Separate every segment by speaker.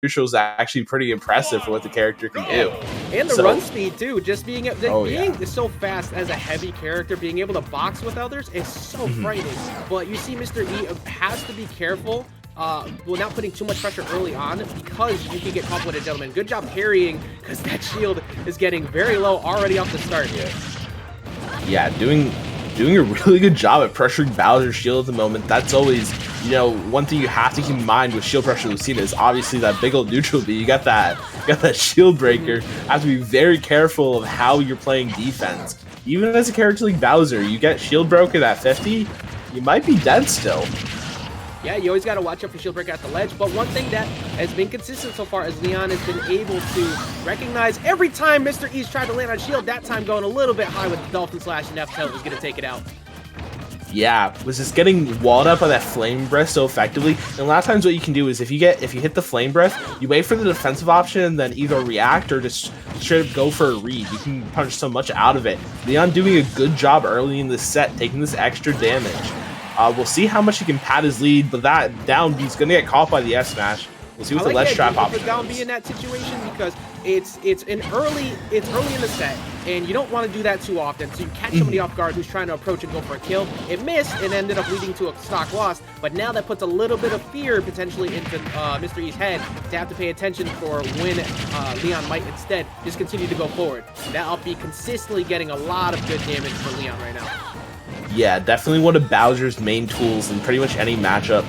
Speaker 1: neutral is actually pretty impressive for what the character can do.
Speaker 2: And the run speed too, just being so fast as a heavy character, being able to box with others is so frightening. But you see Mr. E has to be careful without putting too much pressure early on, because you can get caught with a gentleman. Good job parrying, because that shield is getting very low already off the start here.
Speaker 1: Yeah, doing a really good job at pressuring Bowser's shield at the moment. That's always, you know, one thing you have to keep in mind with shield pressure Lucina is obviously that big old neutral B. You got that shield breaker. You have to be very careful of how you're playing defense. Even as a character like Bowser, you get shield broken at 50, you might be dead still.
Speaker 2: Yeah, you always got to watch out for shield breaker at the ledge, but one thing that has been consistent so far is LeoN has been able to recognize every time Mr. E's tried to land on shield, that time going a little bit high with the Dolphin Slash, and F-Tail was going to take it out.
Speaker 1: Yeah, was just getting walled up by that flame breath so effectively. And a lot of times what you can do is if you hit the flame breath, you wait for the defensive option and then either react or just straight up go for a read. You can punch so much out of it. LeoN doing a good job early in this set, taking this extra damage. We'll see how much he can pad his lead, but that down B's gonna get caught by the S smash. We'll see what the ledge trap option is.
Speaker 2: Down B in that situation, because it's early in the set, and you don't want to do that too often. So you catch somebody off guard who's trying to approach and go for a kill. It missed and ended up leading to a stock loss. But now that puts a little bit of fear potentially into Mr. E's head to have to pay attention for when LeoN might instead just continue to go forward. That'll be consistently getting a lot of good damage for LeoN right now.
Speaker 1: Yeah, definitely one of Bowser's main tools in pretty much any matchup.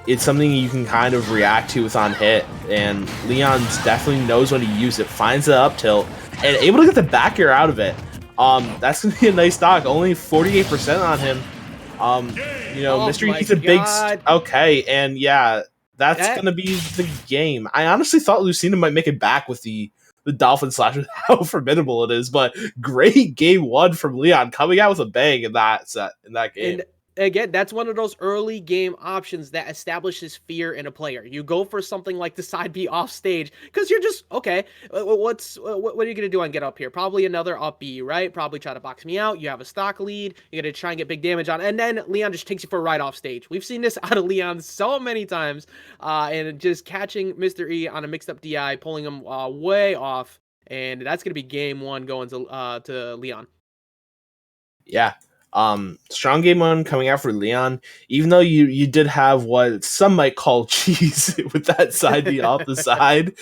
Speaker 1: It's something you can kind of react to with on hit, and LeoN's definitely knows when to use it, finds the up tilt, and able to get the back air out of it. That's going to be a nice stock, only 48% on him. You know, Mr. E's a big... Okay, and yeah, that's going to be the game. I honestly thought Lucina might make it back with the Dolphin Slash, with how formidable it is, but great game one from LeoN, coming out with a bang in that game.
Speaker 2: And again, that's one of those early game options that establishes fear in a player. You go for something like the side B off stage because you're just, okay, what are you going to do on get up here? Probably another up B, right? Probably try to box me out. You have a stock lead. You're going to try and get big damage on, and then LeoN just takes you for a ride off stage. We've seen this out of LeoN so many times, and just catching Mr. E on a mixed up DI, pulling him way off, and that's going to be game one going to LeoN.
Speaker 1: Yeah. Strong game one coming out for LeoN, even though you did have what some might call cheese with that side B off the side.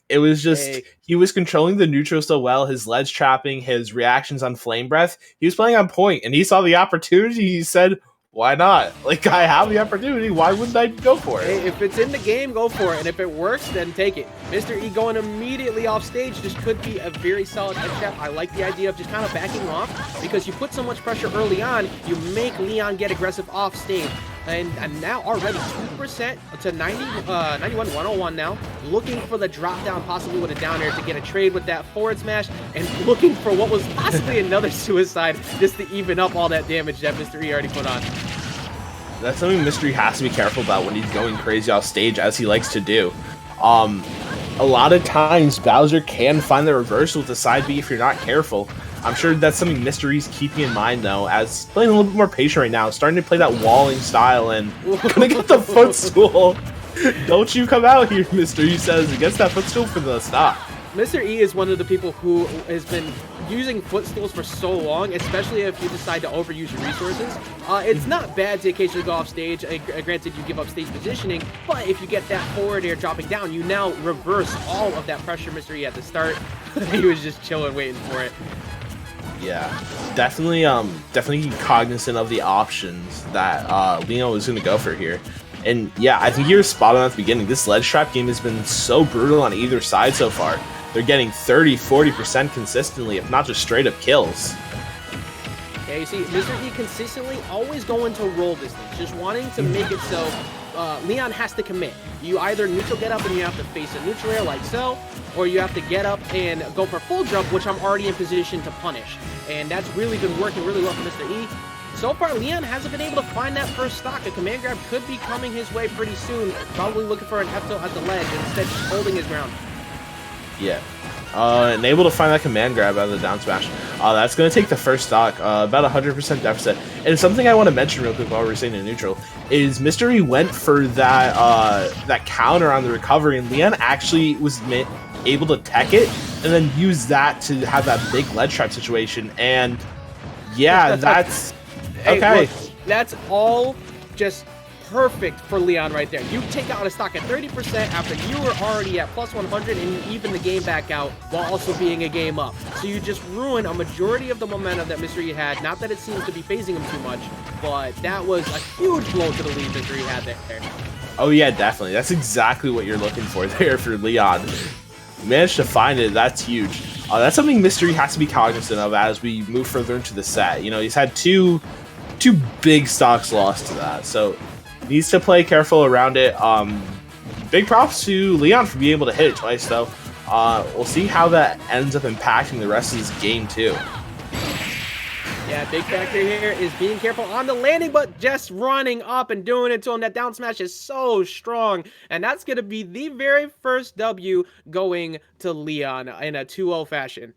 Speaker 1: It was just, he was controlling the neutral so well, his ledge trapping, his reactions on flame breath. He was playing on point, and he saw the opportunity. He said, why not? Like, I have the opportunity. Why wouldn't I go for it?
Speaker 2: Hey, if it's in the game, go for it. And if it works, then take it. Mr. E going immediately off stage just could be a very solid edge trap. I like the idea of just kind of backing off, because you put so much pressure early on, you make LeoN get aggressive off stage. And now already 2% to 91, 101 now. Looking for the drop down, possibly with a down air to get a trade with that forward smash, and looking for what was possibly another suicide just to even up all that damage that Mr. E already put on.
Speaker 1: That's something Mr. E has to be careful about when he's going crazy off stage, as he likes to do. A lot of times Bowser can find the reversal with the side B if you're not careful. I'm sure that's something Mr. E's keeping in mind, though, as playing a little bit more patient right now, starting to play that walling style, and gonna get the footstool. Don't you come out here, Mr. E says, and gets that footstool for the stop.
Speaker 2: Mr. E is one of the people who has been using footstools for so long, especially if you decide to overuse your resources. It's not bad to occasionally go off stage. Granted, you give up stage positioning, but if you get that forward air dropping down, you now reverse all of that pressure Mr. E at the start. He was just chilling, waiting for it.
Speaker 1: Yeah, definitely cognizant of the options that LeoN was going to go for here. And yeah, I think you're spot on at the beginning. This ledge trap game has been so brutal on either side so far. They're getting 30-40% consistently, if not just straight up kills.
Speaker 2: Yeah, you see, Mr. E consistently always going to roll distance, just wanting to make it so LeoN has to commit. You either neutral get up and you have to face a neutral air like so, or you have to get up and go for full jump, which I'm already in position to punish. And that's really been working really well for Mr. E. So far, LeoN hasn't been able to find that first stock. A command grab could be coming his way pretty soon, probably looking for an F-tilt at the ledge, and instead just holding his ground.
Speaker 1: Yeah. And able to find that command grab out of the down smash. That's going to take the first stock, about 100% deficit. And something I want to mention real quick while we're staying in neutral is Mr. E went for that that counter on the recovery, and LeoN actually was able to tech it and then use that to have that big ledge trap situation. And yeah, that's
Speaker 2: hey,
Speaker 1: okay.
Speaker 2: Look, that's all just perfect for LeoN right there. You take out a stock at 30% after you were already at plus 100 and you even the game back out while also being a game up. So you just ruin a majority of the momentum that Mr. E had. Not that it seems to be phasing him too much, but that was a huge blow to the lead Mr. E had there.
Speaker 1: Oh yeah, definitely. That's exactly what you're looking for there for LeoN. You managed to find it. That's huge. That's something Mr. E has to be cognizant of as we move further into the set. You know, he's had two big stocks lost to that, so needs to play careful around it. Big props to LeoN for being able to hit it twice, though. We'll see how that ends up impacting the rest of this game, too.
Speaker 2: Yeah, big factor here is being careful on the landing, but just running up and doing it to him. That down smash is so strong, and that's going to be the very first W going to LeoN in a 2-0 fashion.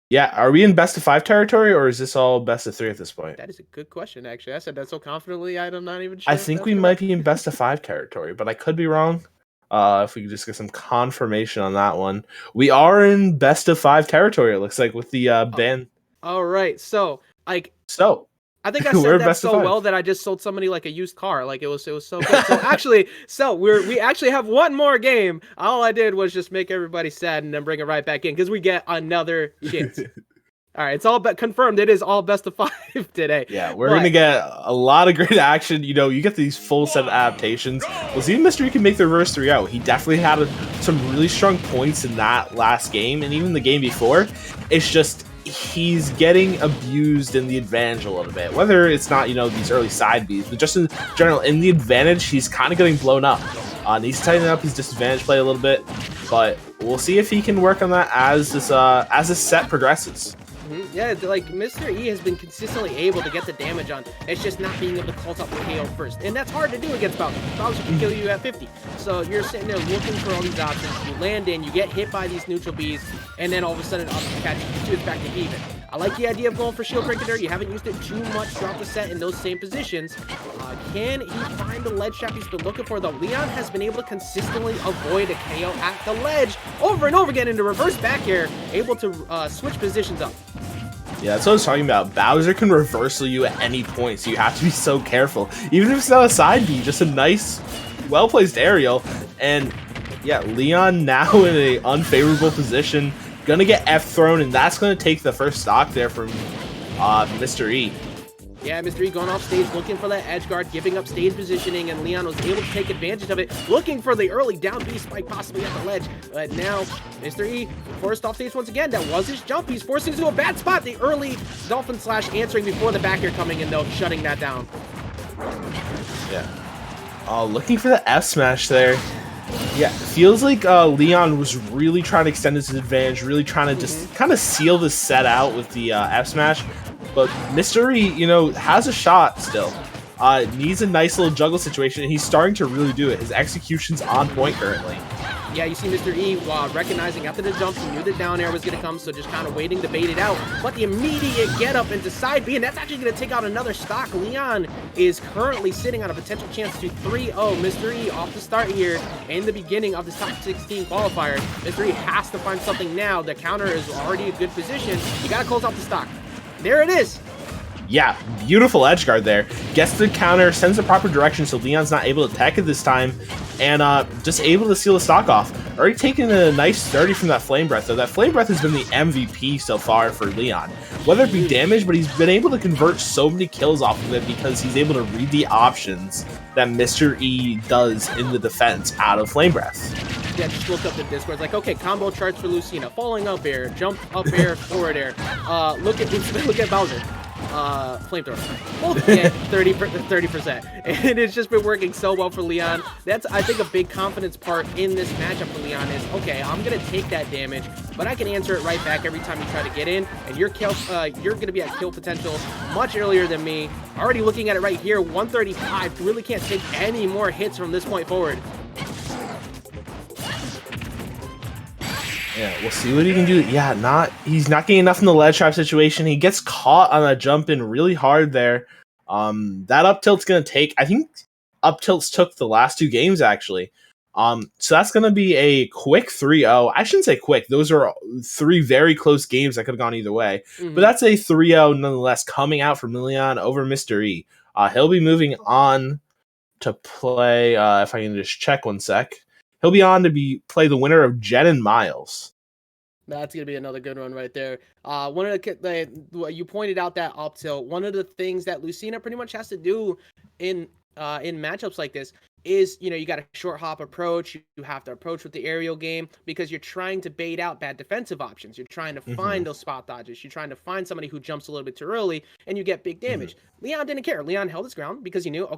Speaker 1: Yeah, are we in best of 5 territory, or is this all best of 3 at this point?
Speaker 2: That is a good question, actually. I said that so confidently, I'm not even sure.
Speaker 1: I think we might be in best of 5 territory, but I could be wrong. If we could just get some confirmation on that one. We are in best of 5 territory, it looks like, with the ban.
Speaker 2: All right, so, like...
Speaker 1: So...
Speaker 2: I think I said that so well that I just sold somebody like a used car. Like it was so good. So actually, we actually have one more game. All I did was just make everybody sad and then bring it right back in because we get another chance. All right, it's all confirmed. It is all best of 5 today.
Speaker 1: Yeah, we're gonna get a lot of great action. You know, you get these full set of adaptations. We'll see if Mr. E can make the reverse 3-0. He definitely had some really strong points in that last game and even the game before. It's just he's getting abused in the advantage a little bit. Whether it's not, you know, these early side Bs, but just in general, in the advantage, he's kind of getting blown up. Needs to tighten up his disadvantage play a little bit, but we'll see if he can work on that as this set progresses.
Speaker 2: Yeah, like Mr. E has been consistently able to get the damage on. It's just not being able to call up the KO first. And that's hard to do against Bowser. Bowser can kill you at 50. So you're sitting there looking for all these options. You land in, you get hit by these neutral Bs, and then all of a sudden up catches you. It's back to even. I like the idea of going for shield breaker there. You haven't used it too much throughout the set in those same positions. Can he find the ledge trap he's been looking for, though? LeoN has been able to consistently avoid a KO at the ledge over and over again into reverse back air, able to switch positions up.
Speaker 1: Yeah, that's what I was talking about. Bowser can reversal you at any point, so you have to be so careful. Even if it's not a side B, just a nice, well-placed aerial. And yeah, LeoN now in an unfavorable position. Gonna get F thrown, and that's gonna take the first stock there from Mr. E.
Speaker 2: Yeah, Mr. E going off stage, looking for that edge guard, giving up stage positioning, and LeoN was able to take advantage of it, looking for the early down B spike possibly at the ledge. But now, Mr. E forced off stage once again. That was his jump. He's forcing into a bad spot. The early Dolphin Slash answering before the back air coming in, though, shutting that down.
Speaker 1: Yeah. Looking for the F smash there. Yeah, feels like LeoN was really trying to extend his advantage, really trying to just kind of seal the set out with the F smash. But Mr. E, you know, has a shot still. Needs a nice little juggle situation, and he's starting to really do it. His execution's on point currently.
Speaker 2: Yeah, you see Mr. E recognizing after the jump, he knew the down air was going to come, so just kind of waiting to bait it out. But the immediate get up into side B, and that's actually going to take out another stock. LeoN is currently sitting on a potential chance to 3-0. Mr. E off the start here in the beginning of this top 16 qualifier. Mr. E has to find something now. The counter is already a good position. You got to close out the stock. There it is.
Speaker 1: Yeah, beautiful edge guard there. Gets the counter, sends the proper direction so LeoN's not able to tech it this time, and just able to seal the stock off. Already taking a nice 30 from that Flame Breath, though. That Flame Breath has been the MVP so far for LeoN. Whether it be damage, but he's been able to convert so many kills off of it because he's able to read the options that Mr. E does in the defense out of Flame Breath.
Speaker 2: Yeah, just looked up the Discord. It's like, okay, combo charts for Lucina. Falling up air, jump up air, forward air. Look at Bowser. Flamethrower. Both get 30%. And it's just been working so well for LeoN. That's, I think, a big confidence part in this matchup for LeoN is, okay, I'm going to take that damage, but I can answer it right back every time you try to get in, and you're going to be at kill potential much earlier than me. Already looking at it right here, 135. Really can't take any more hits from this point forward.
Speaker 1: Yeah, we'll see what he can do. Yeah, he's not getting enough in the ledge trap situation. He gets caught on a jump in really hard there. That up tilt's gonna take. I think up tilts took the last 2 games actually. So that's gonna be a quick 3-0. I shouldn't say quick. Those are 3 very close games that could have gone either way. But that's a 3-0 nonetheless coming out from LeoN over Mr. E. He'll be moving on to play. If I can just check 1 sec. He'll be on to play the winner of Jen and Miles.
Speaker 2: That's gonna be another good one right there. One of you pointed out that up tilt. One of the things that Lucina pretty much has to do in matchups like this is, you got a short hop approach. You have to approach with the aerial game because you're trying to bait out bad defensive options. You're trying to find those spot dodges. You're trying to find somebody who jumps a little bit too early, and you get big damage. LeoN didn't care. LeoN held his ground because he knew, okay,